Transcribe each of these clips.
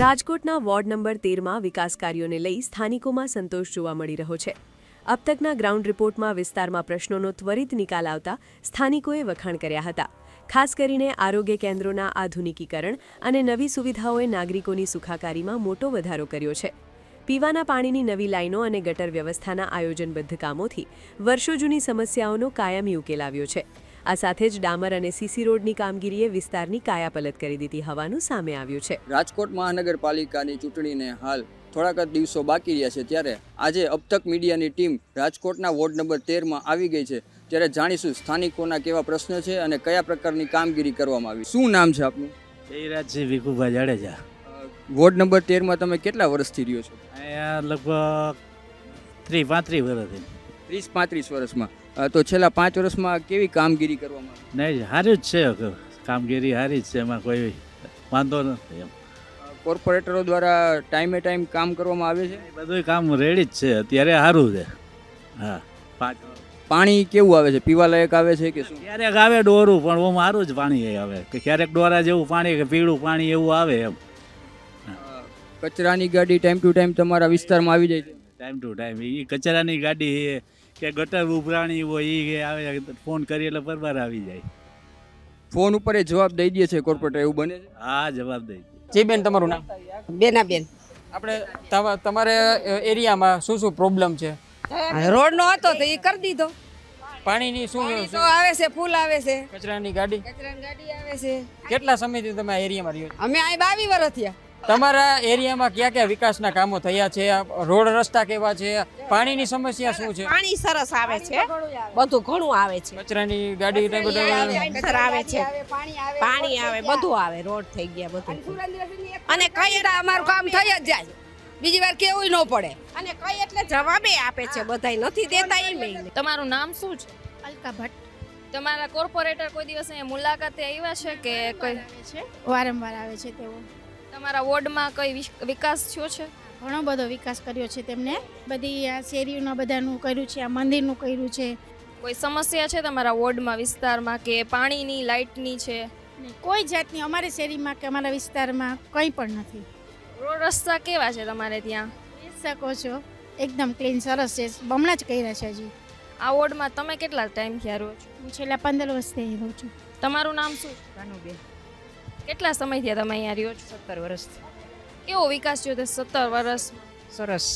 રાજકોટના ward number 13માં વિકાસ કાર્યોને લઈ સ્થાનિકોમાં સંતોષ જોવા મળી રહ્યો છે। અબ તકના ગ્રાઉન્ડ રિપોર્ટમાં વિસ્તારમાં પ્રશ્નોનો ત્વરિત નિકાલ આવતા સ્થાનિકોએ વખાણ કર્યા હતા। ખાસ કરીને આરોગ્ય કેન્દ્રોના આધુનિકીકરણ અને નવી સુવિધાઓએ નાગરિકોની સુખાકારીમાં મોટો વધારો કર્યો છે। પીવાના પાણીની નવી લાઈનો અને ગટર વ્યવસ્થાના આયોજનબદ્ધ કામોથી વર્ષો જૂની સમસ્યાઓનો કાયમી ઉકેલ આવ્યો છે। આ સાથે જ ડામર અને સીસી રોડની કામગીરીએ વિસ્તારની કાયાપલટ કરી દીધી હોવાનું સામે આવ્યું છે। રાજકોટ મહાનગરપાલિકાની ચૂંટણીને હાલ થોડાક જ દિવસો બાકી રહ્યા છે, ત્યારે આજે અબતક મીડિયાની ટીમ રાજકોટના વોર્ડ નંબર 13માં આવી ગઈ છે। ત્યારે જાણીશું સ્થાનિકોના કેવા પ્રશ્નો છે અને કયા પ્રકારની કામગીરી કરવામાં આવી। શું નામ છે આપનું? જયરાજસિંહ વિકુભાઈ જાડેજા। વોર્ડ નંબર 13માં તમે કેટલા વર્ષથી રહ્યો છો? અહીંયા લગભગ 30-35 વર્ષથી। 30-35 વર્ષમાં તો છેલ્લા 5 વર્ષમાં કેવી કામગીરી કરવામાં આવી? નહીં, સારી જ છે, કામગીરી સારી જ છે, એમાં કોઈ વાંધો નથી એમ। કોર્પોરેટરો દ્વારા ટાઈમે ટાઈમ કામ કરવામાં આવે છે? બધું કામ રેડી જ છે, અત્યારે સારું છે। હા, પાણી કેવું આવે છે? પીવા લાયક આવે છે કે શું? ક્યારેક આવે ડોરું, પણ ઓમ સારું જ પાણી આવે, કે ક્યારેક ડોરા જેવું પાણી કે પીળું પાણી એવું આવે એમ। કચરાની ગાડી ટાઈમ ટુ ટાઈમ તમારા વિસ્તારમાં આવી જાય છે? ટાઈમ ટુ ટાઈમ એ કચરાની ગાડી કે ગટર ઉભરાણી હોય એ આવે, ફોન કરી એટલે બરાબર આવી જાય। ફોન ઉપર એ જવાબ દઈ દે છે કોર્પોરેટર, એવું બને છે? હા, જવાબ દઈ દે। જી બેન, તમારું નામ? બેનાબેન। આપણે તમારે એરિયામાં શું શું પ્રોબ્લેમ છે? રોડ નો હતો તો એ કરી દીધો। પાણીની શું પાણી તો આવે છે, ફૂલ આવે છે, કચરાની ગાડી કચરાની ગાડી આવે છે। કેટલા સમયથી તમે આ એરિયામાં રહ્યો છો? અમે અહીં 22 વર્ષ થયા। તમારા એરિયામાં ક્યાં ક્યાં વિકાસના કામો થયા છે? રોડ રસ્તા કેવા છે? પાણીની સમસ્યા શું છે? પાણી સરસ આવે છે, બધું ઘણું આવે છે, કચરાની ગાડી કચર આવે છે, પાણી આવે, બધું આવે, રોડ થઈ ગયા બધું, અને કઈ અમારું કામ થઈ જ જાય, બીજી વાર કેવું ન પડે, અને કઈ એટલે જવાબે આપે છે, બધાય નથી દેતા એમ। તમારું નામ શું છે? અલકા ભટ્ટ। તમારા કોર્પોરેટર કોઈ દિવસ અહીંયા મુલાકાતે આવ્યા છે કે કોઈ? છે, વારંવાર આવે છે તેઓ। તમારા વોર્ડમાં કઈ વિકાસ થયો છે? ઘણો બધો વિકાસ કર્યો છે તેમને, બધી આ શેરીઓના બધાનું કર્યું છે, આ મંદિરનું કર્યું છે। કોઈ સમસ્યા છે તમારા વોર્ડમાં, વિસ્તારમાં, કે પાણીની, લાઇટની છે? ને કોઈ જાતની અમારી શેરીમાં કે અમારા વિસ્તારમાં કંઈ પણ નથી। રોડ રસ્તા કેવા છે તમારે ત્યાં? જોઈ શકો છો, એકદમ ક્લીન, સરસ છે, હમણાં જ કર્યા છે હજી। આ વોર્ડમાં તમે કેટલા ટાઈમથી રહો છો? હું છેલ્લા 15 વર્ષથી અહીં રહું છું। તમારું નામ શું? કાનુબેન। કેટલા સમયથી તમે અહીંયા રહ્યો છો? 17 વર્ષથી। કેવો વિકાસ થયો તે 17 વર્ષ? સરસ,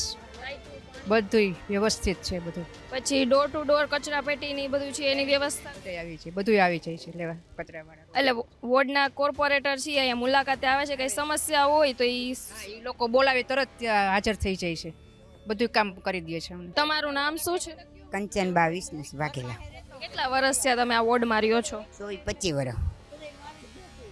બધું વ્યવસ્થિત છે, બધું પછી ડોર ટુ ડોર કચરા પેટીની બધું છે એની વ્યવસ્થા? આવી છે, બધું આવી જાય છે લેવા કચરાવાળા। એટલે વોર્ડના કોર્પોરેટર છે અહીંયા મુલાકાતે આવે છે, કઈ સમસ્યા હોય તો એ લોકો બોલાવે તરત હાજર થઈ જાય છે, બધું કામ કરી દે છે અમને। તમારું નામ શું છે? કંચનબા વિષ્ણુ વાઘેલા। કેટલા વર્ષ થયા તમે આ વોર્ડમાં રહ્યો છો? 24 વર્ષ।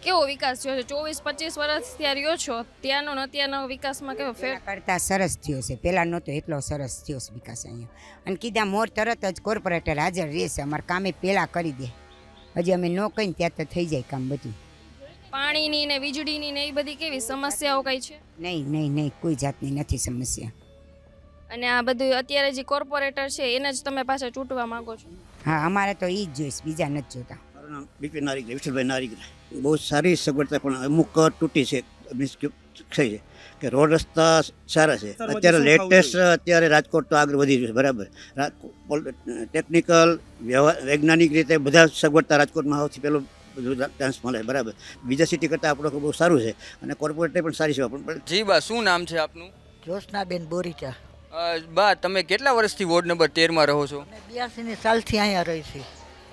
કેવો વિકાસ થયો છે? 24-25 વર્ષ ત્યાં રહ્યો છો, ત્યાંનો ને અત્યારનો વિકાસમાં કેવો ફેર? કરતા સરસ થયો છે, પહેલા નહોતો એટલો સરસ થયો છે વિકાસ અહીંયા। અને કીધા મોર તરત જ કોર્પોરેટર હાજર રહેશે, અમારે કામે પહેલાં કરી દે, હજી અમે ન કહીને ત્યાં તો થઈ જાય કામ બધું। પાણીની ને વીજળીની ને એ બધી કેવી સમસ્યાઓ કઈ છે? નહીં, કોઈ જાતની નથી સમસ્યા। અને આ બધું અત્યારે જે કોર્પોરેટર છે એને જ તમે પાછા ચૂંટવા માંગો છો? હા, અમારે તો એ જ જોઈશ, બીજા નથી જોતા। મારું નામ બીપી નારીગરા, વિઠ્ઠલભાઈ નારીગરા। બહુ સારી સગવડતા પણ અમુક તૂટી છે, મીન્સ થઈ છે કે રોડ રસ્તા સારા છે। અત્યારે લેટેસ્ટ અત્યારે રાજકોટ તો આગળ વધી રહ્યું છે, બરાબર। ટેકનિકલ વૈજ્ઞાનિક રીતે બધા સગવડતા રાજકોટમાં સૌથી પહેલું બધું ચાન્સ મળે, બરાબર। બીજા સિટી કરતાં આપણો બહુ સારું છે, અને કોર્પોરેટર પણ સારી સેવા પણ। જી બા, શું નામ છે આપનું? જોશનાબેન બોરીચા। બા, તમે કેટલા વર્ષથી વોર્ડ નંબર 13માં રહો છો? 82 સાલથી અહીંયા રહી છે।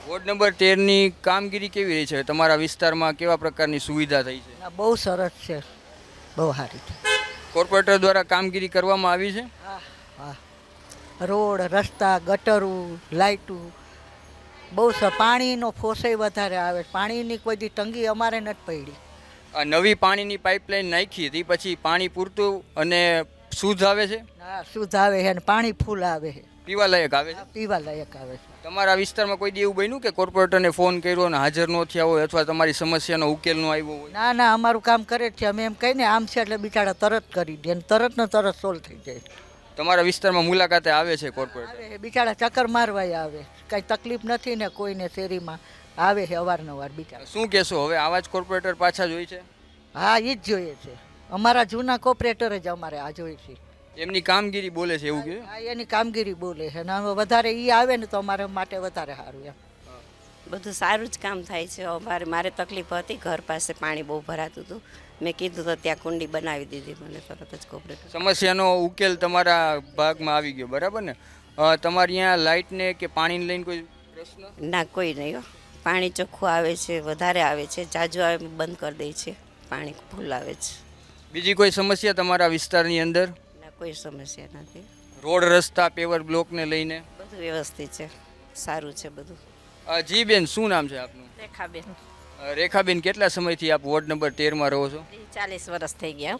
વોર્ડ નંબર 13ની કામગીરી કેવી રહી છે? તમારા વિસ્તારમાં કેવા પ્રકારની સુવિધા થઈ છે? બહુ સરસ છે, બહુ સારી છે। કોર્પોરેટર દ્વારા કામગીરી કરવામાં આવી છે? હા, રોડ રસ્તા, ગટરું, લાઇટું બહુ સર, પાણીનો ફોસય વધારે આવે, પાણીની કોઈ દી તંગી અમારે નથી પડી। આ નવી પાણીની પાઇપલાઇન નાખી હતી પછી પાણી પૂરતું અને શુદ્ધ આવે છે? હા, શુદ્ધ આવે છે અને પાણી ફૂલ આવે છે, પીવા લાયક આવે છે? પીવા લાયક આવે છે। તમારા વિસ્તારમાં કોઈ દી એવું બન્યું કે કોર્પોરેટરને ફોન કર્યો અને હાજર ન થયા હોય, અથવા તમારી સમસ્યાનો ઉકેલ ન આવ્યો હોય? ના, અમારું કામ કરે છે, અમે એમ કહીને આમ છે એટલે બિચારા તરત કરી દે, અને તરત ને તરત સોલ્વ થઈ જાય। તમારા વિસ્તારમાં મુલાકાતે આવે છે કોર્પોરેટર? આવે, બિચારા ચક્કર મારવાય આવે, કાંઈ તકલીફ નથી ને કોઈને શેરીમાં, આવે છે અવારનવાર બિચારા। શું કહેશો, હવે આવા જ કોર્પોરેટર પાછા જોઈ છે? હા, એ જ જોઈએ છે। અમારા જૂના કોર્પોરેટર જ અમારે આ જોઈએ છે. એમની કામગીરી બોલે છે એવું કે આ એની કામગીરી બોલે છે અને હવે વધારે એ આવે ને તો અમારા માટે વધારે સારું એમ. બધું સારું જ કામ થાય છે. મારે તકલીફ હતી, ઘર પાસે પાણી બહુ ભરાતું હતું. મેં કીધું તો ત્યાં કુંડી બનાવી દીધી મને તરત જ કોર્પોરેટર. સમસ્યાનો ઉકેલ તમારા ભાગમાં આવી ગયો બરાબર ને? તમારે અહીંયા લાઇટને કે પાણીને લઈને કોઈ પ્રશ્ન? ના, કોઈ નહીં હો. પાણી ચોખ્ખું આવે છે, વધારે આવે છે. જાજુ આવે બંધ કરી દે છે, પાણી ફૂલ આવે છે. બીજી કોઈ સમસ્યા તમારા વિસ્તારની અંદર? ના, કોઈ સમસ્યા નથી. રોડ રસ્તા પેવર બ્લોકને લઈને બધું વ્યવસ્થિત છે, સારું છે બધું. જી બેન, શું નામ છે આપનું? રેખાબેન. રેખાબેન, કેટલા સમયથી આપ વોર્ડ નંબર 13માં રહો છો? 40 વર્ષ થઈ ગયા.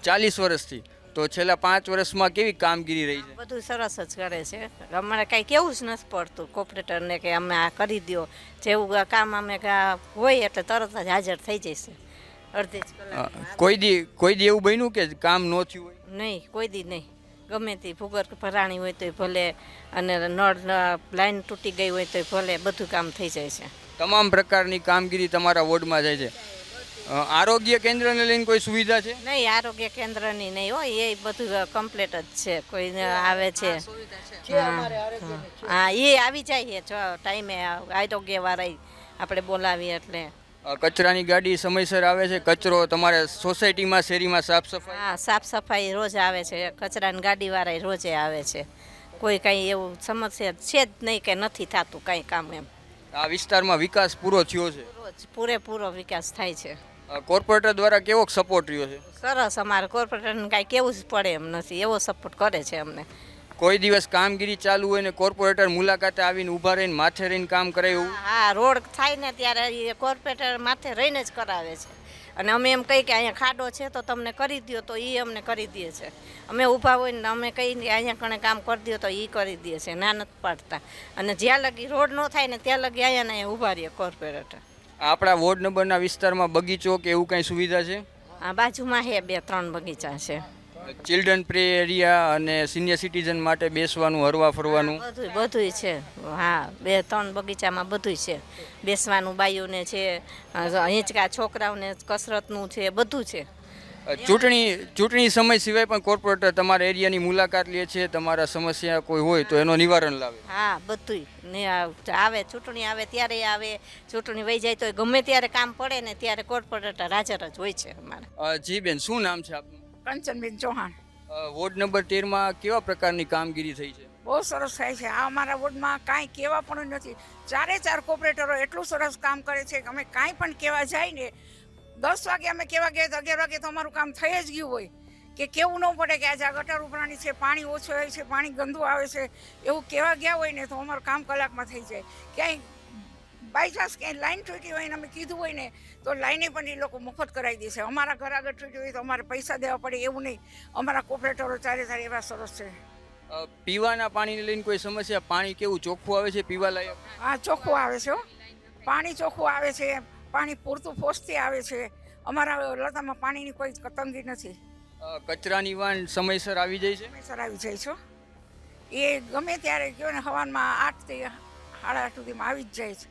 40 વર્ષથી. તો છેલ્લા 5 વર્ષમાં કેવી કામગીરી રહી છે? બધું સરસ જ કરે છે. અમારે કાંઈ કેવું જ નથી પડતું કોર્પોરેટરને કે અમે આ કરી દો. જેવું કામ અમે હોય એટલે તરત જ હાજર થઈ જશે અડધી જ કલાક. કોઈ દી એવું બન્યું કે કામ ન થયું હોય? નહીં, કોઈ દી નહીં. ગમે તે ભૂગર્ભ ભરાણી હોય તોય ભલે, અને નળ લાઈન તૂટી ગઈ હોય તોય ભલે, બધું કામ થઈ જાય છે. તમામ પ્રકારની કામગીરી તમારા વોર્ડમાં જાય છે. આરોગ્ય કેન્દ્રને લઈને કોઈ સુવિધા છે? નહીં, આરોગ્ય કેન્દ્રની નહીં હોય, એ બધું કમ્પ્લીટ જ છે. કોઈ આવે છે, હા, એ આવી જાય છે ટાઈમે. આરોગ્યવાળા આપણે બોલાવીએ એટલે. કચરાની ગાડી સમયસર આવે છે? કચરો તમારે સોસાયટીમાં શેરીમાં સાફ સફાઈ? હા, સાફ સફાઈ રોજ આવે છે. કચરાની ગાડીવાળા રોજે આવે છે. કોઈ કાંઈ એવું સમસ્યા છે જ નહીં કે નથી થતું કાંઈ કામ એમ. આ વિસ્તારમાં વિકાસ પૂરો થયો છે? રોજ પૂરેપૂરો વિકાસ થાય છે. કોર્પોરેટર દ્વારા કેવો સપોર્ટ રહ્યો છે? સરસ. અમારે કોર્પોરેટરને કાંઈ કેવું જ પડે એમ નથી, એવો સપોર્ટ કરે છે અમને. કોઈ દિવસ કામગીરી ચાલુ હોય ને કોર્પોરેટર મુલાકાતે આવીને ઊભા રહીને માથે રહીને કામ કરે એવું? હા, રોડ થાય ને ત્યારે એ કોર્પોરેટર માથે રહીને જ કરાવે છે. અને અમે એમ કહી કે અહીંયા ખાડો છે તો તમને કરી દો, તો એ અમને કરી દે છે. અમે ઊભા હોય ને અમે કહીને અહીંયા કણે કામ કરી દો તો એ કરી દે છે, ના નથી પાડતા. અને જ્યાં લગી રોડ ન થાય ને ત્યાં લગી અહીંયા ને અહીંયા ઊભા રહીએ કોર્પોરેટર. આપણા વોર્ડ નંબરના વિસ્તારમાં બગીચો કે એવું કંઈ સુવિધા છે? આ બાજુમાં હે 2-3 બગીચા છે. ચિલ્ડ્રન પ્લે એરિયા અને સિનિયર સિટીઝન માટે બેસવાનું, હરવા ફરવાનું બધુંય છે. હા, 2-3 બગીચામાં બધુંય છે. બેસવાનું બાયુને છે, હિંચકા છોકરાઓને કસરતનું છે, બધું છે. ચૂંટણી સમય સિવાય પણ કોર્પોરેટર તમારા એરિયાની મુલાકાત લે છે, તમારા સમસ્યા કોઈ હોય તો એનો નિવારણ લાવે? હા, બધુંય આવે. ચૂંટણી આવે ત્યારે આવે, ચૂંટણી વહી જાય તો ગમે ત્યારે કામ પડે ને ત્યારે કોર્પોરેટર હાજર જ હોય છે અમારે. જી બેન, શું નામ છે આપનું? કંચનબેન ચૌહાણ. વોર્ડ નંબર 13માં કેવા પ્રકારની કામગીરી થઈ છે? બહુ સરસ થાય છે. આ અમારા વોર્ડમાં કાંઈ કહેવા પણ નથી. 4 કોર્પોરેટરો એટલું સરસ કામ કરે છે કે અમે કાંઈ પણ કહેવા જાય ને, 10 વાગે અમે કહેવા ગયા તો 11 વાગે તો અમારું કામ થઈ જ ગયું હોય. કે કેવું ન પડે કે આજે આ ગટર ઉભરાણી છે, પાણી ઓછું હોય છે, પાણી ગંદુ આવે છે, એવું કહેવા ગયા હોય ને તો અમારું કામ કલાકમાં થઈ જાય. ક્યાંય બાયચાન્સ ક્યાંય લાઈન તૂટી હોય ને અમે કીધું હોય ને તો લાઈને પણ એ લોકો મફત કરાવી દે છે. અમારા ઘર આગળ તૂટી હોય તો અમારે પૈસા દેવા પડે એવું નહીં. અમારા કોર્પોરેટરો ચારે એવા સરસ છે. પીવાના પાણીને લઈને કોઈ સમસ્યા? પાણી કેવું ચોખ્ખું આવે છે, પીવા લાયક? હા, ચોખ્ખું આવે છે. પાણી ચોખ્ખું આવે છે, પાણી પૂરતું પોસ્ટથી આવે છે. અમારા લતામાં પાણીની કોઈ તંગી નથી. કચરાની વાન સમયસર આવી જાય છે? સમયસર આવી જાય છે. એ ગમે ત્યારે કહો ને, સવારમાં 8 થી 8:30 સુધીમાં આવી જ જાય છે.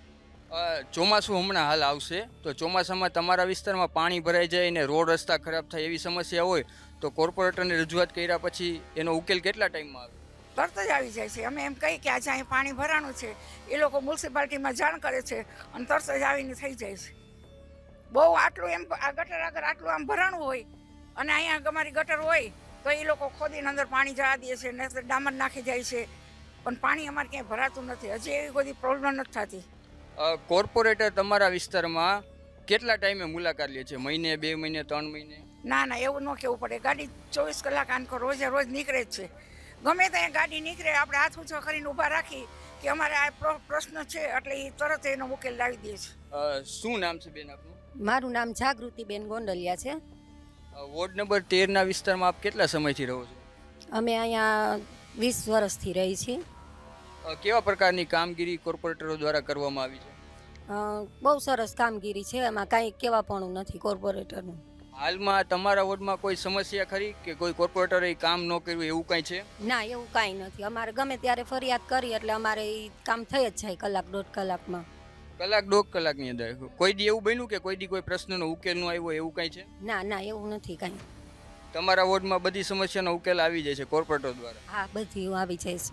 ચોમાસું હમણાં હાલ આવશે, તો ચોમાસામાં તમારા વિસ્તારમાં પાણી ભરાઈ જાય ને રોડ રસ્તા ખરાબ થાય એવી સમસ્યા હોય તો કોર્પોરેટરને રજૂઆત કર્યા પછી એનો ઉકેલ કેટલા ટાઈમમાં આવે? તરત જ આવી જાય છે. અમે એમ કહીએ કે આજે અહીં પાણી ભરાણું છે, એ લોકો મ્યુનિસિપાલિટીમાં જાણ કરે છે અને તરત જ આવીને થઈ જાય છે. બહુ આટલું એમ આ ગટર આગળ આટલું આમ ભરાણું હોય અને અહીંયા અમારી ગટર હોય તો એ લોકો ખોદીને અંદર પાણી જવા દે છે, ને ડામર નાખી જાય છે, પણ પાણી અમારે ક્યાંય ભરાતું નથી. હજી એવી બધી પ્રોબ્લેમ નથી થતી. કોર્પોરેટર તમારા વિસ્તારમાં કેટલા ટાઈમે મુલાકાત લે છે? મહિને, 2 મહિને, 3 મહિને? ના, એવું ન કહેવું પડે. ગાડી 24 કલાક આનકો રોજ નીકળે જ છે. ગમે ત્યાં ગાડી નીકળે, આપણે હાથ ઊંચો કરીને ઊભા રાખી કે અમારે આ પ્રશ્ન છે એટલે એ તરત એનો ઉકેલ લાવી દે છે. શું નામ છે બેન આપનું? મારું નામ જાગૃતિબેન ગોંડલિયા છે. વોર્ડ નંબર 13ના વિસ્તારમાં આપ કેટલા સમયથી રહો છો? અમે અહીંયા 20 વર્ષથી રહી છીએ. કેવા પ્રકારની કામગીરી કોર્પોરેટરો દ્વારા કરવામાં આવી છે? બહુ સરસ કામગીરી છે, એમાં કાંઈ કહેવાપણું નથી કોર્પોરેટરનું. હાલમાં તમારા વોર્ડમાં કોઈ સમસ્યા ખરી કે કોઈ કોર્પોરેટરે કામ ન કર્યું એવું કાંઈ છે? ના, એવું કાંઈ નથી. અમારે ગમે ત્યારે ફરિયાદ કરી એટલે અમારે એ કામ થઈ જ જાય 1-1.5 કલાકમાં. કલાક 1.5 કલાકની અંદર કોઈ દી એવું બન્યું કે કોઈ દી કોઈ પ્રશ્નનો ઉકેલ ન આવ્યો એવું કંઈ છે? ના ના એવું નથી કાંઈ. તમારા વોર્ડમાં બધી સમસ્યાનો ઉકેલ આવી જાય છે કોર્પોરેટર દ્વારા? હા બધી આવી જાય છે.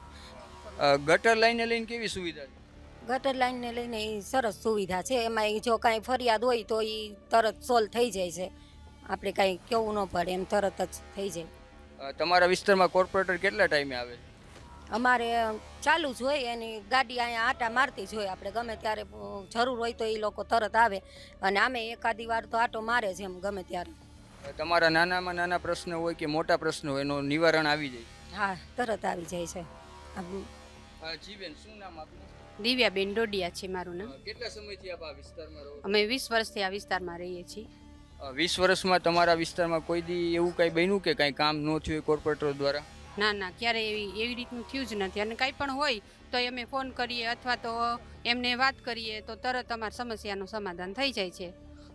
ગટર લાઈને લઈને કેવી સુવિધા છે? ગટર લાઈનને લઈને એ સરસ સુવિધા છે. એમાં એ જો કાંઈ ફરિયાદ હોય તો એ તરત સોલ્વ થઈ જાય છે. આપણે કાંઈ કેવું ન પડે, એમ તરત જ થઈ જાય. તમારા વિસ્તારમાં કોર્પોરેટર કેટલા ટાઈમે આવે છે? અમારે ચાલુ જ હોય, એની ગાડી અહીંયા આટા મારતી જ હોય. આપણે ગમે ત્યારે જરૂર હોય તો એ લોકો તરત આવે, અને આમે એકાદી વાર તો આટો મારે છે એમ ગમે ત્યારે. તમારા નાનામાં નાના પ્રશ્ન હોય કે મોટા પ્રશ્ન હોય એનું નિવારણ આવી જાય? હા તરત આવી જાય છે. જી બેન, શું નામ આપનું? દિવ્યાબેન ડોડિયા છે મારું નામ. કેટલા સમયથી આપ આ વિસ્તારમાં રહો છો? અમે 20 વર્ષથી આ વિસ્તારમાં રહીએ છીએ. 20 વર્ષમાં તમારા વિસ્તારમાં કોઈ દી એવું કાંઈ બન્યું કે કાંઈ કામ ન થયું કોર્પોરેટર દ્વારા? ના ના, ક્યારે એવી રીતનું થયું જ નથી. અને કાંઈ પણ હોય તો અમે ફોન કરીએ અથવા તો એમને વાત કરીએ તો તરત અમારી સમસ્યાનું સમાધાન થઈ જાય છે.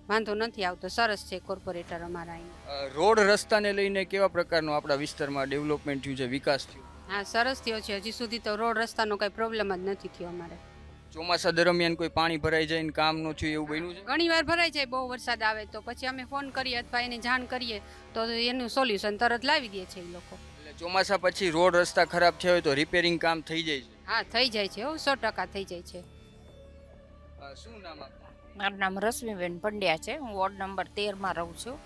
વાંધો નથી આવતો. સરસ છે કોર્પોરેટર અમારા અહીં. રોડ રસ્તાને લઈને કેવા પ્રકારનો આપણા વિસ્તારમાં ડેવલપમેન્ટ થયું છે, વિકાસ થયો? હા સરસ થયો છે. હજી સુધી તો રોડ રસ્તાનો કાંઈ પ્રોબ્લેમ જ નથી થયો અમારે. ચોમાસા દરમિયાન કોઈ પાણી ભરાઈ જાય ને કામ ન થયું એવું બન્યું છે? ઘણી વાર ભરાઈ જાય, બહુ વરસાદ આવે તો પછી અમે ફોન કરીએ અથવા એને જાણ કરીએ તો એનું સોલ્યુશન તરત લાવી દે છે એ લોકો. એટલે ચોમાસા પછી રોડ રસ્તા ખરાબ થયા હોય તો રિપેરિંગ કામ થઈ જાય છે? હા થઈ જાય છે, 100% થઈ જાય છે. શું નામ આપનું? મારું નામ રશ્મિબેન પંડ્યા છે. હું વોર્ડ નંબર 13માં રહું છું.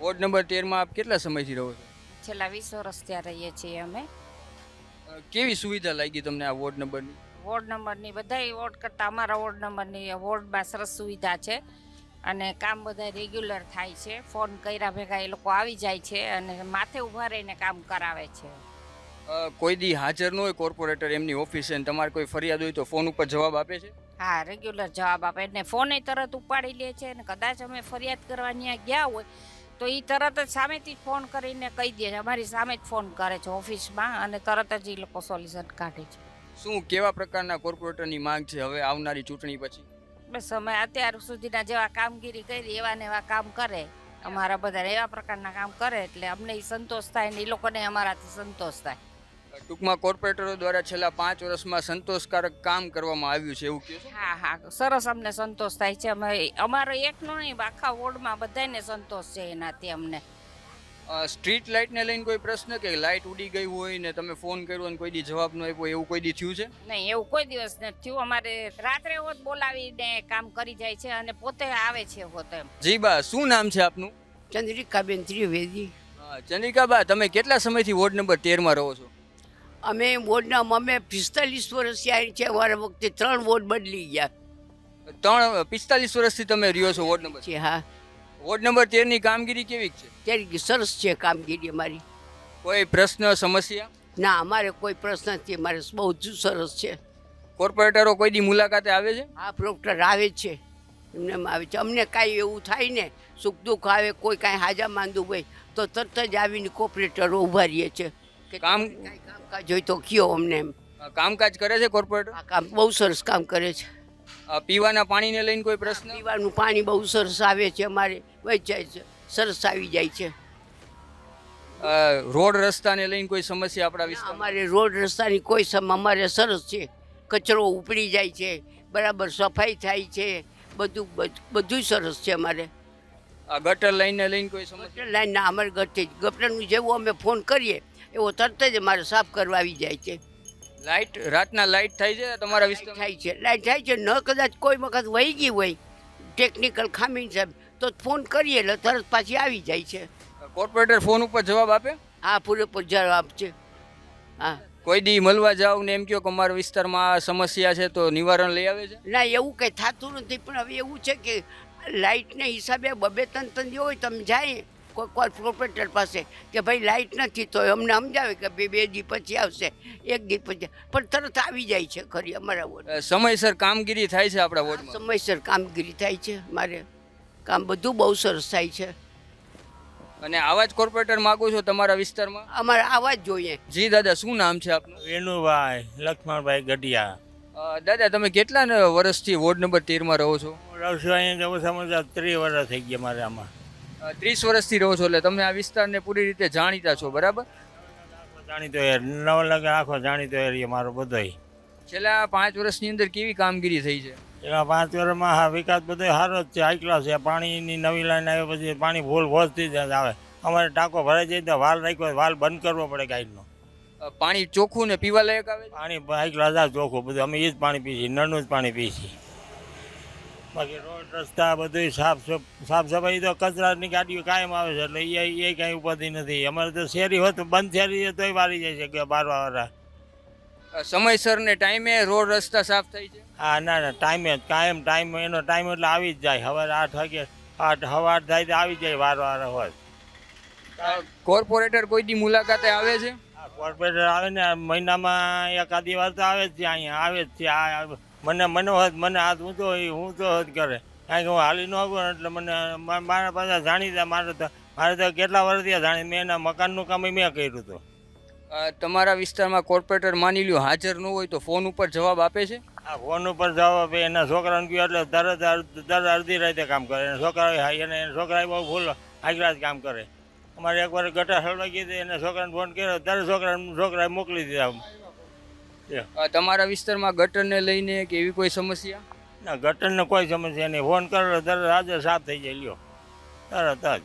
વોર્ડ નંબર 13માં આપ કેટલા સમયથી રહો છો? છેલ્લા 20 વર્ષ ત્યાં રહીએ છીએ અમે. કેવી સુવિધા લાગી તમને આ વોર્ડ નંબરની? વોર્ડ નંબરની બધાય વોર્ડ કરતાં અમારા વોર્ડ નંબરની વોર્ડમાં સરસ સુવિધા છે, અને કામ બધા રેગ્યુલર થાય છે. ફોન કર્યા ભેગા એ લોકો આવી જાય છે અને માથે ઊભા રહીને કામ કરાવે છે. કોઈ દી હાજર ન હોય કોર્પોરેટર એમની ઓફિસે અને તમારે કોઈ ફરિયાદ હોય તો ફોન ઉપર જવાબ આપે છે? હા રેગ્યુલર જવાબ આપે, ને ફોને તરત ઉપાડી લે છે. અને કદાચ અમે ફરિયાદ કરવા ત્યાં ગયા હોય તો એ તરત જ સામેથી ફોન કરીને કહી દે છે. અમારી સામે જ ફોન કરે છે ઓફિસમાં, અને તરત જ એ લોકો સોલ્યુશન કાઢે છે. શું કેવા પ્રકારના કોર્પોરેટરની માંગ છે હવે આવનારી ચૂંટણી પછી? બસ અમે અત્યાર સુધીના જેવા કામગીરી કરી એવા ને એવા કામ કરે. અમારા બધા એવા પ્રકારના કામ કરે એટલે અમને સંતોષ થાય ને એ લોકોને અમારાથી સંતોષ થાય. ટૂંકમાં કોર્પોરેટરો દ્વારા છેલ્લા 5 વર્ષમાં સંતોષકારક કામ કરવામાં આવ્યું છે એવું કહો છો? હા હા સરસ અમને સંતોષ થાય છે. અમે અમારો એકનો નહીં, આખા વોર્ડમાં બધાને સંતોષ છે એનાથી અમને. સ્ટ્રીટ લાઇટને લઈને કોઈ પ્રશ્ન કે લાઇટ ઉડી ગઈ હોય ને તમે ફોન કર્યો અને કોઈ દી જવાબ ન આપ્યો એવું કોઈ દી થયું છે? નહીં એવું કોઈ દિવસ નથી થયું. અમારે રાત્રે હોત બોલાવીને કામ કરી જાય છે અને પોતે આવે છે હોત એમ. જી બા, શું નામ છે આપનું? ચંદ્રિકાબેન ત્રિવેદી. ચંદ્રિકાબા, તમે કેટલા સમયથી વોર્ડ નંબર 13માં રહો છો? અમે વોર્ડના અમે 45 વર્ષથી આવી છે. અમારા વખતે 3 વોર્ડ બદલી ગયા. 45 વર્ષથી તમે રહ્યો છો વોર્ડ નંબર? છે હા. વોર્ડ નંબર 13ની કામગીરી કેવી છે? ત્યારે સરસ છે કામગીરી અમારી. કોઈ પ્રશ્ન સમસ્યા? ના અમારે કોઈ પ્રશ્ન નથી. અમારે બહુ જ સરસ છે. કોર્પોરેટરો કોઈ દી મુલાકાતે આવે છે? હા પ્રોક્ટર આવે છે, એમને આવે છે. અમને કાંઈ એવું થાય ને સુખ દુઃખ આવે, કોઈ કાંઈ હાજા માંદું હોય તો તરત જ આવીને કોર્પોરેટરો ઊભા રહીએ છે. કામકાજ હોય તો કયો અમને એમ. કામકાજ કરે છે કોર્પોરેટર? આ કામ બહુ સરસ કામ કરે છે. પીવાના પાણીને લઈને કોઈ પ્રશ્ન? પીવાનું પાણી બહુ સરસ આવે છે અમારે, વચાય છે, સરસ આવી જાય છે. રોડ રસ્તાને લઈને કોઈ સમસ્યા આપણા વિસ્તારમાં? અમારે રોડ રસ્તાની કોઈ અમારે સરસ છે. કચરો ઉપડી જાય છે, બરાબર સફાઈ થાય છે, બધું સરસ છે અમારે. ગટર લાઈનને લઈને કોઈ સમસ્યા? ગટર લાઈન ના અમારે ગટરનું જેવું અમે ફોન કરીએ એવો તરત જ અમારે સાફ કરવા આવી જાય છે. લાઇટ રાતના લાઇટ થાય છે તમારા વિસ્તારમાં? થાય છે, લાઇટ થાય છે. ન કદાચ કોઈ વખત વહી ગઈ હોય ટેકનિકલ ખામી સાહેબ તો ફોન કરીએ એટલે તરત પાછી આવી જાય છે. કોર્પોરેટર ફોન ઉપર જવાબ આપે? હા પૂરેપૂરો જવાબ છે. હા કોઈ દી મળવા જાવ ને એમ કહો કે અમારા વિસ્તારમાં આ સમસ્યા છે તો નિવારણ લઈ આવે છે? ના એવું કંઈ થતું નથી. પણ હવે એવું છે કે લાઇટને હિસાબે 2-3 દિવસ હોય તમે જાય કોઈ કોર્પોરેટર પાસે કે ભાઈ લાઇટ નથી તો અમને સમજાવે કે 2 દી પછી આવશે, 1 દી પછી, પણ તરત આવી જાય છે ખરી અમારા વોર્ડ. સમયસર કામગીરી થાય છે આપણા વોર્ડમાં? સમયસર કામગીરી થાય છે. મારે કામ બધું બહુ સરસ થાય છે. અને આવા જ કોર્પોરેટર માગો છો તમારા વિસ્તારમાં? અમારે આવા જ જોઈએ. જી દાદા, શું નામ છે આપનું? વેણુભાઈ લક્ષ્મણભાઈ ગઢિયા. દાદા, તમે કેટલા વર્ષથી વોર્ડ નંબર 13માં રહો છો? રહું છું અહીંયા ઓછામાં ઓછા 30 વર્ષ થઈ ગયા મારે આમાં. 30 વર્ષથી રહો છો એટલે તમે આ વિસ્તારને પૂરી રીતે જાણીતા છો, બરાબર? જાણીતો નવ લગે આખો જાણીતો એરિયા મારો બધોય. છેલ્લા 5 વર્ષની અંદર કેવી કામગીરી થઈ છે? એના 5 વર્ષમાં હા વિકાસ બધો સારો જ છે, હાઈ ક્લાસ છે. પાણીની નવી લાઈન આવે પછી પાણી ફૂલ વોજથી જ આવે. અમારે ટાંકો ભરાઈ જાય તો વાલ રાખ્યો હોય, વાલ બંધ કરવો પડે ગાઈડનો. પાણી ચોખ્ખું ને પીવા લાયક આવે છે? પાણી હાઈ ક્લાસ આ ચોખ્ખું બધું, અમે એ જ પાણી પીએ છીએ, નળનું જ પાણી પીએ છીએ. બાકી રોડ રસ્તા બધું સાફ સફાઈ તો કચરાની ગાડીઓ કાયમ આવે છે, એટલે એ કાંઈ ઉપાધિ નથી. અમારે તો શેરી હોય તો બંધ શેરી તોય વારી જાય છે કે બારવાવાળા. સમયસર ને ટાઈમે રોડ રસ્તા સાફ થાય છે? હા ના ટાઈમે જ કાયમ ટાઈમ એનો ટાઈમ એટલે આવી જ જાય. સવારે 8 વાગે 8 સવા 8 થાય તો આવી જાય વારવાળા હોય. કોર્પોરેટર કોઈ દી મુલાકાતે આવે છે? કોર્પોરેટર આવે ને મહિનામાં એકાદી વાર તો આવે જ છે, અહીંયા આવે જ છે. આ મને હોય મને હાથ ઊંચો હોય હું તો જ કરે, કારણ કે હું હાલી ન આવું એટલે મને મારા પાછા જાણીતા મારે તો કેટલા વર્ષથી જાણી. મેં એના મકાનનું કામ મેં કર્યું હતું. તમારા વિસ્તારમાં કોર્પોરેટર માની લ્યો હાજર ન હોય તો ફોન ઉપર જવાબ આપે છે? આ ફોન ઉપર જવાબ આપે. એના છોકરાને કહ્યું એટલે તરત અડધી રાતે કામ કરે. એના છોકરા બહુ ફૂલ હાઈ ક્લાસ કામ કરે. અમારે એકવાર ગટર હળવા કીધી એને છોકરાને ફોન કર્યો, તરત છોકરાએ મોકલી દીધા. તમારા વિસ્તારમાં ગટરને લઈને કે એવી કોઈ સમસ્યા? ના ગટરને કોઈ સમસ્યા નહીં. ફોન કરો તરત હાજર સાફ થઈ જાય લ્યો તરત જ.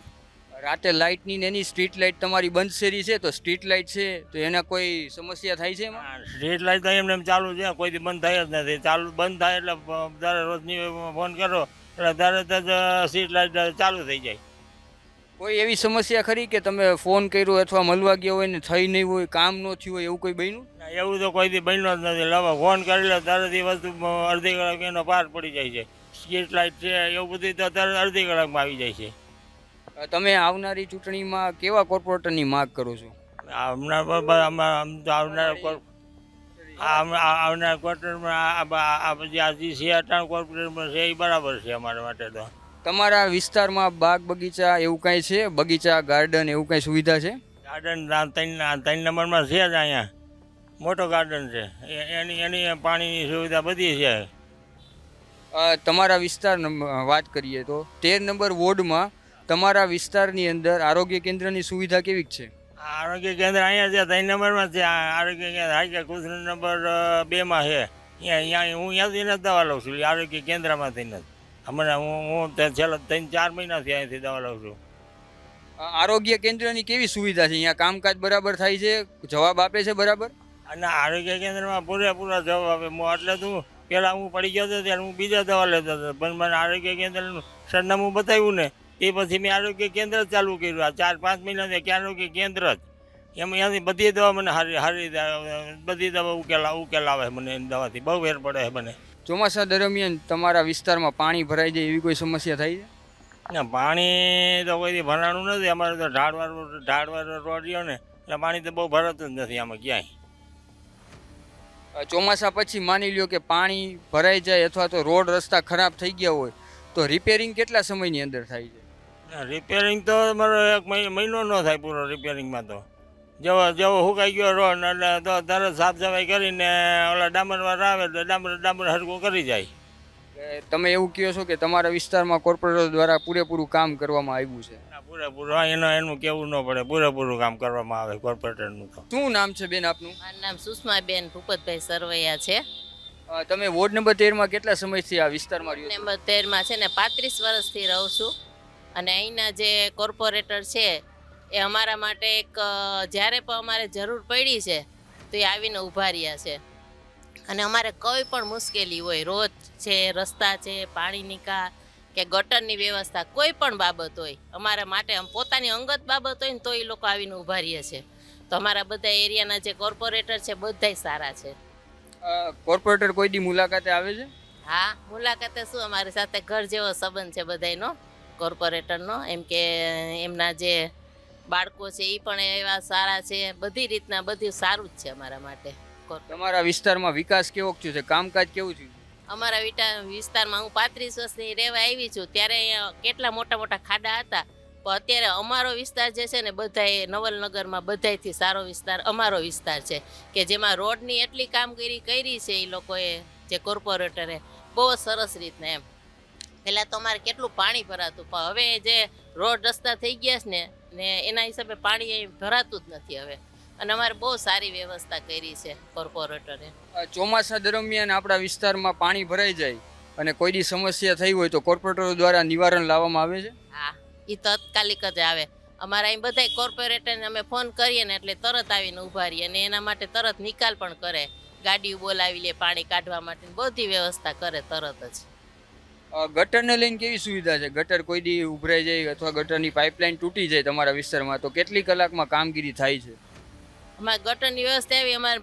રાતે લાઇટની ને એની સ્ટ્રીટ લાઇટ તમારી બંધ શેરી છે તો સ્ટ્રીટ લાઇટ છે તો એના કોઈ સમસ્યા થાય છે એમાં? સ્ટ્રીટ લાઇટ તો એમને એમ ચાલુ છે, કોઈથી બંધ થાય જ નથી. ચાલુ બંધ થાય એટલે દરરોજ રોજની ફોન કરો એટલે તરત જ સ્ટ્રીટ લાઇટ ચાલુ થઈ જાય. કોઈ એવી સમસ્યા ખરી કે તમે ફોન કર્યો અથવા મળવા ગયા હોય ને થઈ નહીં હોય, કામ ન થયું હોય, એવું કોઈ બન્યું? એવું તો કોઈથી બન્યો જ નથી. લવા ફોન કરી લે તરત એ વસ્તુ અડધી કલાક એનો પાર પડી જાય છે. સ્ટ્રીટ લાઇટ છે એવું બધું તો તરત અડધી કલાકમાં આવી જાય છે. તમે આવનારી ચૂંટણીમાં કેવા કોર્પોરેટરની માંગ કરો છો? આવનાર કોર્પોરેટરમાં પછી આ જે છે 18 કોર્પોરેટરમાં છે એ બરાબર છે અમારા માટે. તો તમારા વિસ્તારમાં બાગ બગીચા એવું કાંઈ છે? બગીચા ગાર્ડન એવું કાંઈ સુવિધા છે? ગાર્ડન 3 નંબરમાં છે જ. અહીંયા મોટો ગાર્ડન છે, એની પાણીની સુવિધા બધી છે. તમારા વિસ્તાર વાત કરીએ તો 13 નંબર વોર્ડમાં તમારા વિસ્તારની અંદર આરોગ્ય કેન્દ્રની સુવિધા કેવી છે? આરોગ્ય કેન્દ્ર અહીંયા છે 3 નંબરમાં છે. આરોગ્ય કેન્દ્ર હાઈ કુસર નંબર 2માં છે. અહીંયા હું ત્યાંથી નથી દવા લઉં છું, આરોગ્ય કેન્દ્રમાંથી નથી. હમણાં હું છેલ્લા 3-4 મહિનાથી અહીંયાથી દવા લઉં છું. આરોગ્ય કેન્દ્રની કેવી સુવિધા છે? અહીંયા કામકાજ બરાબર થાય છે? જવાબ આપે છે બરાબર? અને આરોગ્ય કેન્દ્રમાં પૂરેપૂરા જવાબ આપે. એટલે તું પહેલાં હું પડી ગયો હતો ત્યારે હું બીજા દવા લેતો હતો, પણ મને આરોગ્ય કેન્દ્રનું સરનામું બતાવ્યું ને એ પછી મેં આરોગ્ય કેન્દ્ર જ ચાલુ કર્યું. આ 4-5 મહિનાથી કે આરોગ્ય કેન્દ્ર જ એમાં ત્યાંથી બધી દવા મને સારી બધી દવા ઉકેલ આવે મને. એની દવાથી બહુ ફેર પડે છે મને. ચોમાસા દરમિયાન તમારા વિસ્તારમાં પાણી ભરાઈ જાય એવી કોઈ સમસ્યા થાય છે? ના પાણી તો કોઈથી ભરાણું નથી. અમારે તો ઢાળવાળો રોડ રહ્યો ને એટલે પાણી તો બહુ ભરાતું જ નથી આમાં ક્યાંય. ચોમાસા પછી માની લ્યો કે પાણી ભરાઈ જાય અથવા તો રોડ રસ્તા ખરાબ થઈ ગયા હોય તો રિપેરિંગ કેટલા સમયની અંદર થાય છે? રિપેરિંગ તો મારો 1 મહિનો ન થાય પૂરો. રિપેરિંગમાં તો જેવો હુકાઈ ગયો રોડ એટલે તો તરત સાફ સફાઈ કરીને ઓલા ડામરવાળા આવે તો ડામર હરકું કરી જાય. તમે એવું કહો છો કે તમારા વિસ્તારમાં કોર્પોરેટર દ્વારા પૂરેપૂરું કામ કરવામાં આવ્યું છે? પૂરેપૂરું એનું કેવું ન પડે, પૂરેપૂરું કામ કરવામાં આવે કોર્પોરેટરનું. તો શું નામ છે બેન આપનું? મારું નામ સુષ્માબેન ભૂપતભાઈ સરવૈયા છે. તમે વોર્ડ નંબર 13માં કેટલા સમયથી આ વિસ્તારમાં રહ્યો છો? નંબર 13માં છે ને 35 વર્ષથી રહું છું. અને અહીંના જે કોર્પોરેટર છે એ અમારા માટે એક જ્યારે પણ અમારે જરૂર પડી છે તો એ આવીને ઊભા રહ્યા છે. અને અમારે કોઈ પણ મુશ્કેલી હોય, રોડ છે, રસ્તા છે, પાણી નિકાલ કે ગટરની વ્યવસ્થા, કોઈ પણ બાબત હોય અમારા માટે પોતાની અંગત બાબત હોય ને તો એ લોકો આવીને ઊભા રહે છે. તો અમારા બધા એરિયાના જે કોર્પોરેટર છે બધાય સારા છે. કોર્પોરેટર કોઈ દી મુલાકાતે આવે છે? હા, મુલાકાતે શું, અમારી સાથે ઘર જેવો સંબંધ છે બધાયનો કોર્પોરેટરનો. એમ કે એમના જે બાળકો છે એ પણ એવા સારા છે. બધી રીતના બધું સારું જ છે અમારા માટે. તમારા વિસ્તારમાં વિકાસ કેવો થયો છે? કામકાજ કેવું થયું? અમારા વિસ્તારમાં હું 35 વર્ષની રહેવા આવી છું ત્યારે અહીંયા કેટલા મોટા મોટા ખાડા હતા, પણ અત્યારે અમારો વિસ્તાર જે છે ને બધાએ નવલનગરમાં બધાયથી સારો વિસ્તાર અમારો વિસ્તાર છે કે જેમાં રોડની એટલી કામગીરી કરી છે એ લોકોએ, જે કોર્પોરેટરે બહુ સરસ રીતના. એમ પહેલાં તો અમારે કેટલું પાણી ભરાતું, પણ હવે જે રોડ રસ્તા થઈ ગયા છે ને એના હિસાબે પાણી અહીં ભરાતું જ નથી હવે. અને અમારે બહુ સારી વ્યવસ્થા કરી છે કોર્પોરેટરે. ચોમાસા દરમિયાન આપણા વિસ્તારમાં પાણી ભરાઈ જાય અને કોઈ દી સમસ્યા થઈ હોય તો કોર્પોરેટરો દ્વારા નિવારણ લાવવામાં આવે છે? હા, એ તાત્કાલિક જ આવે. અમારા અહીં બધાય કોર્પોરેટરને અમે ફોન કરીએ ને એટલે તરત આવીને ઊભા રહીએ અને એના માટે તરત નિકાલ પણ કરે. ગાડીઓ બોલાવી લે પાણી કાઢવા માટે, બધી વ્યવસ્થા કરે તરત જ. ગટરને લઈને કેવી સુવિધા છે? ગટર કોઈ દી ઉભરાઈ જાય અથવા ગટરની પાઇપલાઇન તૂટી જાય તમારા વિસ્તારમાં તો કેટલી કલાકમાં કામગીરી થાય છે? અમારે ગટરની વ્યવસ્થા એવી, અમારે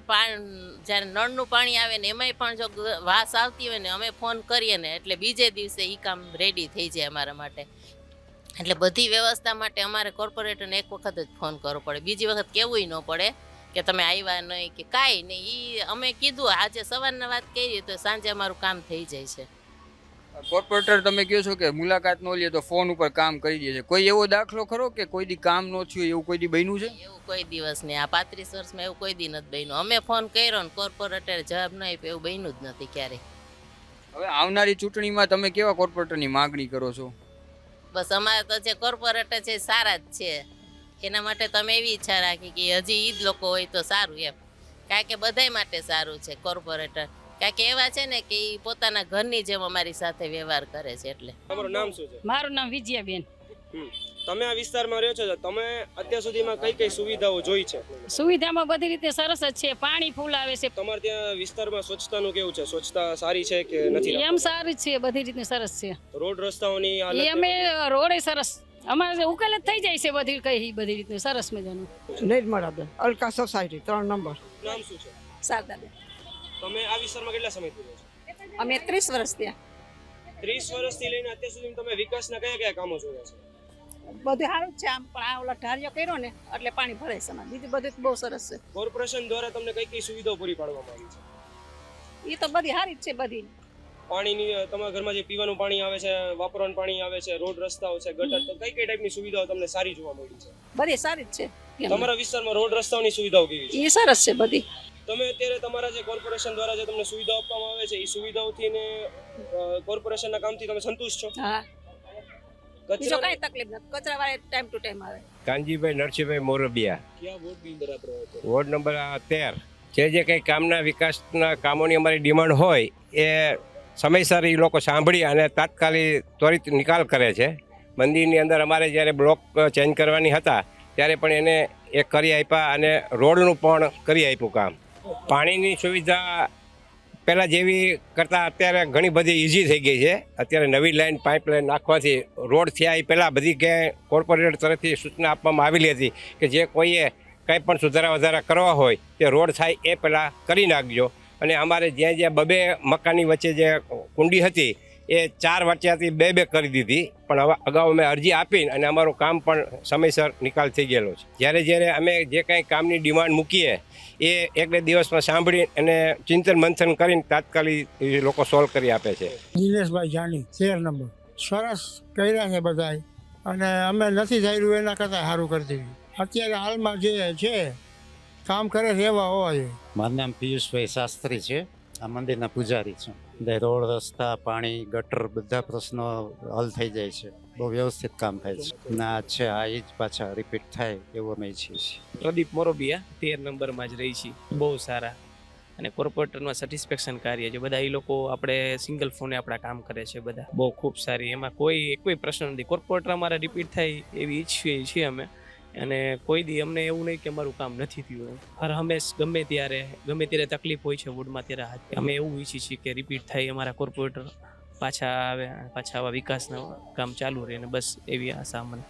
જ્યારે નળનું પાણી આવે ને એમાંય પણ જો વાસ આવતી હોય ને અમે ફોન કરીએ ને એટલે બીજે દિવસે એ કામ રેડી થઈ જાય અમારા માટે. એટલે બધી વ્યવસ્થા માટે અમારે કોર્પોરેટરને એક વખત જ ફોન કરવો પડે, બીજી વખત કહેવુંય ન પડે કે તમે આવ્યા નહીં કે કાંઈ નહીં. એ અમે કીધું આજે સવારના વાત કરી તો સાંજે અમારું કામ થઈ જાય છે. કોર્પોરેટર તમે કહો છો કે મુલાકાત ન લે તો ફોન ઉપર કામ કરી દે છે, કોઈ એવો દાખલો ખરો કે કોઈ દી કામ ન થયું એવું કોઈ દી બન્યું છે? એવું કોઈ દિવસ નહીં. આ 35 વર્ષમાં એવું કોઈ દી નથી બન્યું. અમે ફોન કર્યો ને કોર્પોરેટર જવાબ ન આપ્યો, એવું બન્યું જ નથી ક્યારેય. હવે આવનારી ચૂંટણીમાં તમે કેવા કોર્પોરેટરની માગણી કરો છો? બસ અમારે તો જે કોર્પોરેટર છે સારા જ છે, એના માટે તમે એવી ઈચ્છા રાખી કે હજી ઈ જ લોકો હોય તો સારું એમ. કારણ કે બધાય માટે સારું છે કોર્પોરેટર. કારણ કે એવા છે ને કે ઈ પોતાના ઘરની જેમ અમારી સાથે વ્યવહાર કરે છે. એટલે તમારું નામ શું છે? મારું નામ વિજયાબેન. તમે આ વિસ્તારમાં રહ્યો છો, તમે અત્યાર સુધીમાં કઈ કઈ સુવિધાઓ જોઈ છે? સુવિધામાં બધી રીતે સરસ જ છે, પાણી ફૂલ આવે છે. તમારે ત્યાં વિસ્તારમાં સ્વચ્છતાનું કેવું છે? સ્વચ્છતા સારી છે કે નથી? એમ સારી છે, બધી રીતે સરસ છે. રોડ રસ્તાઓની હાલત? અમે રોડે સરસ, અમારે ઉકેલ જ થઈ જાય છે બધી કઈ બધી રીતે સરસ મજાનું. Nirmalaben, Alka society 3 number. નામ શું છે? શારદાબેન. તમે આ વિસ્તારમાં કેટલા સમયથી રહો છો? અમે 30 વર્ષ ત્યાં. 30 વર્ષથી લઈને અત્યાર સુધી તમે વિકાસના કયા કયા કામો જોયા છે? બધું સારું જ છે આમ, પણ આ ઓલા ઢારિયો કર્યો ને એટલે પાણી ભરાય છે. બીજું બધું બહુ સરસ છે. કોર્પોરેશન દ્વારા તમને કઈ કઈ સુવિધાઓ પૂરી પાડવામાં આવી છે? એ તો બધી સારી જ છે. બધી પાણીની તમારા ઘરમાં જે પીવાનું પાણી આવે છે, વાપરવાનું પાણી આવે છે, રોડ રસ્તાઓ છે, ગટર, તો કઈ કઈ ટાઈપની સુવિધાઓ તમને સારી જોવા મળી છે? બધી સારી જ છે. તમારા વિસ્તારમાં રોડ રસ્તાઓની સુવિધાઓ કેવી છે? એ સરસ છે બધી. તમે અત્યારે તમારા જે કોર્પોરેશન દ્વારા જે તમને સુવિધાઓ આપવામાં આવે છે એ સુવિધાઓથી ને કોર્પોરેશનના કામથી તમે સંતુષ્ટ છો? હા, બીજો કઈ તકલીફ નથી. કચરા વાળા ટાઈમ ટુ ટાઈમ આવે. કાનજીભાઈ નરસિંહભાઈ મોરબિયા, ક્યાં વોર્ડની અંદર આપ રહો છો? Ward number 13. જે કંઈ કામના વિકાસના કામોની અમારી ડિમાન્ડ હોય એ સમયસર એ લોકો સાંભળી અને તાત્કાલિક ત્વરિત નિકાલ કરે છે. મંદિરની અંદર અમારે જ્યારે બ્લોક ચેન્જ કરવાની હતા ત્યારે પણ એને એક કરી આપ્યા અને રોડનું પણ કરી આપ્યું કામ. પાણીની સુવિધા પહેલાં જેવી કરતાં અત્યારે ઘણી બધી ઇઝી થઈ ગઈ છે. અત્યારે નવી લાઈન પાઇપલાઇન નાખવાથી રોડ થયા એ પહેલાં બધી ક્યાંય કોર્પોરેટર તરફથી સૂચના આપવામાં આવેલી હતી કે જે કોઈએ કંઈ પણ સુધારા વધારા કરવા હોય તે રોડ થાય એ પહેલાં કરી નાખજો. અને અમારે જ્યાં જ્યાં 2 મકાનની વચ્ચે જે કુંડી હતી એ 4 વચ્ચેથી 2 કરી દીધી, પણ હવે અગાઉ અમે અરજી આપીને અને અમારું કામ પણ સમયસર નિકાલ થઈ ગયેલો છે. જ્યારે અમે જે કાંઈ કામની ડિમાન્ડ મૂકીએ એ 1-2 દિવસમાં સાંભળી અને ચિંતન મંથન કરીને તાત્કાલિક એ લોકો સોલ્વ કરી આપે છે. દિનેશભાઈ જાની 13 નંબર. સરસ કર્યા છે બધાય અને અમે નથી થઈ રહ્યું એના કરતાં સારું કરી દીધું. અત્યારે હાલમાં જે છે કામ કરે છે એવા હોવા જોઈએ. મારું નામ પિયુષભાઈ શાસ્ત્રી છે, આ મંદિરના પૂજારી છું. રોડ રસ્તા પાણી ગટર બધા પ્રશ્નો હલ થઈ જાય છે, બહુ વ્યવસ્થિત કામ થાય છે. ના છે આ એ જ પાછા રિપીટ થાય એવું અમે ઈચ્છીએ છીએ. પ્રદીપ મોરબિયા 13 નંબરમાં જ રહી છીએ. બહુ સારા અને કોર્પોરેટરમાં સેટિસ્ફેક્શન કાર્ય છે બધા. એ લોકો આપણે સિંગલ ફોને આપણા કામ કરે છે બધા, બહુ ખૂબ સારી. એમાં કોઈ પ્રશ્ન નથી. કોર્પોરેટર અમારા રિપીટ થાય એવી ઈચ્છીએ છીએ અમે. અને કોઈ દી અમને એવું નહીં કે અમારું કામ નથી થયું. હર હંમેશ ગમે ત્યારે તકલીફ હોય છે વોર્ડમાં ત્યારે અમે એવું ઈચ્છીએ છીએ કે રિપીટ થાય અમારા કોર્પોરેટર પાછા આવે, પાછા આવા વિકાસના કામ ચાલુ રહે ને બસ એવી આશા મને.